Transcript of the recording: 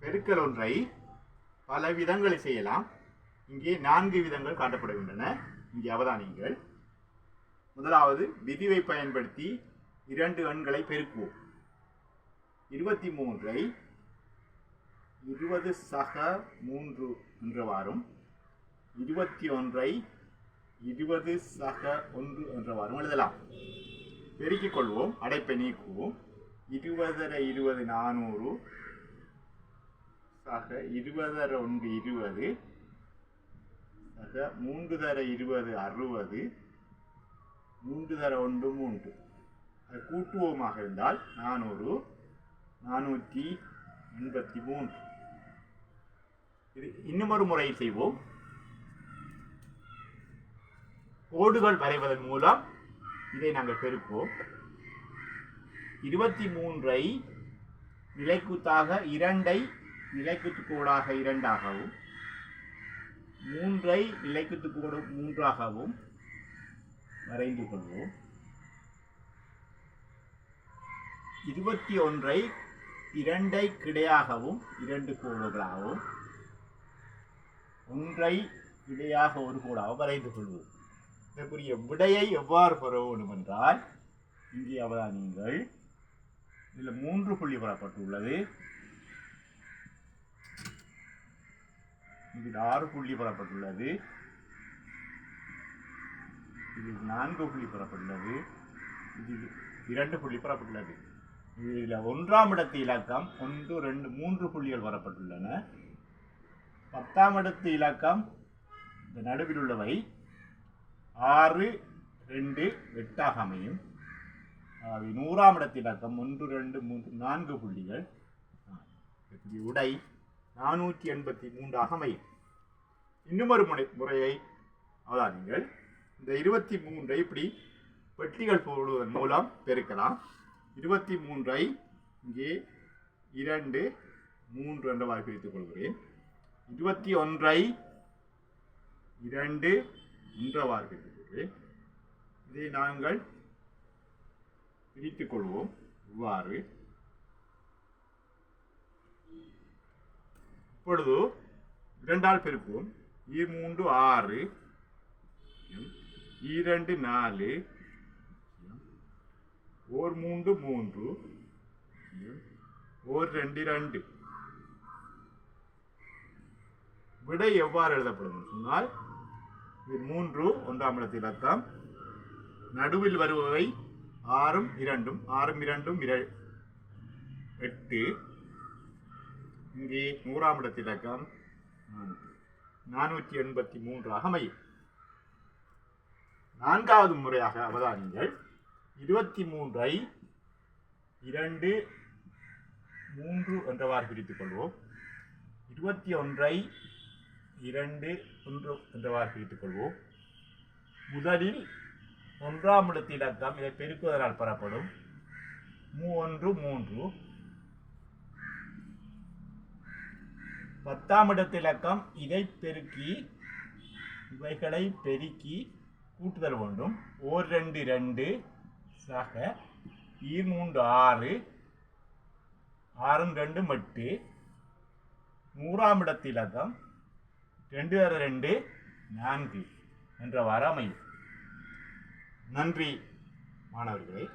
பெருக்கல் ஒன்றை பல விதங்களை செய்யலாம். இங்கே 4 விதங்கள் காட்டப்படுகின்றன. இங்கே அவதானியுங்கள். முதலாவது விதிவை பயன்படுத்தி 2 எண்களை பெருக்குவோம். 23ஐ 20 சக 3 என்றவாறும் 21ஐ 20 சக 1 என்றவாறும் எழுதலாம். பெருக்கிக் கொள்வோம். அடைப்பை நீக்குவோம். 20 20 400 சக 20 1 20 சக 3 20 60 3 1 3. அது கூட்டுவோமாக இருந்தால் 400 483. இது இன்னுமொரு முறையில் செய்வோம். கோடுகள் வரைவதன் மூலம் இதை நாங்கள் பெருக்குவோம். 23ஐ நிலைக்குத்தாக 2ஐ நிலைக்குத்து கோடாக 2ஆகவும் 3ஐ நிலைக்குத்து கோடு 3ஆகவும் வரைந்து கொள்வோம். 21ஐ 2ஐ கிடையாகவும் 2 கோடுகளாகவும் 1ஐ கிடையாக 1 கோடாகவும் வரைந்து கொள்வோம். இதற்குரிய விடையை எவ்வாறு பெற வேண்டும் என்றால் இங்கே அவதானியுங்கள். இதில் 3 புள்ளி பெறப்பட்டுள்ளது. இதில் 6 புள்ளி பெறப்பட்டுள்ளது. இதில் 4 புள்ளி பெறப்பட்டுள்ளது. இதில் 2 புள்ளி பெறப்பட்டுள்ளது. இதில் 1ஆம் இடத்து இலக்கம் 1 2 3 புள்ளிகள் பெறப்பட்டுள்ளன. 10ஆம் இடத்து இலக்கம் இந்த நடுவில் உள்ளவை 6 2 8ஆக அமையும். 100ஆம் இடத்து இலக்கம் 1 2 3 4 புள்ளிகள். உடை 483ஆக அமையும். இன்னுமொரு முறையை அவதானியுங்கள். இந்த 23ஐ இப்படி பெட்டிகள் போடுவதன் மூலம் பெருக்கலாம். 23ஐ இங்கே 2 3 என்றவாறு பிரித்துக் கொள்கிறேன். 21ஐ 2 என்றவாறு பிரித்துக் கொள்கிறேன். இதை நாங்கள் பிரித்துக் கொள்வோம். இவ்வாறு இப்பொழுது 2ஆல் பெருக்குவோம். 3 6 2 4 3 3 2 2. விடை எவ்வாறு எழுதப்படும் சொன்னால் 3 1ஆம் இடத்து இலக்கம், நடுவில் வருபவை 6 2 8. இங்கே 100ஆம் இடத்து இலக்கம் 483ஆக அமையும். 4வது முறையாக அவதானியுங்கள். 23ஐ 2 3 என்றவாறு பிரித்துக் கொள்வோம். 21ஐ 2 1 என்றவாறு பிரித்துக் கொள்வோம். முதலில் 1ஆம் இடத்து இலக்கம் இதை பெருக்குவதனால் பெறப்படும் 3 3. 10ஆம் இடத்து இலக்கம் இதை பெருக்கி இவைகளை பெருக்கி கூட்டுதல் வேண்டும். 1 2 2 சக 3 6 6 2 8. 100ஆம் இடத்து இலக்கம் 2 2 4 என்றவாறு அமையும். நன்றி மாணவர்களே.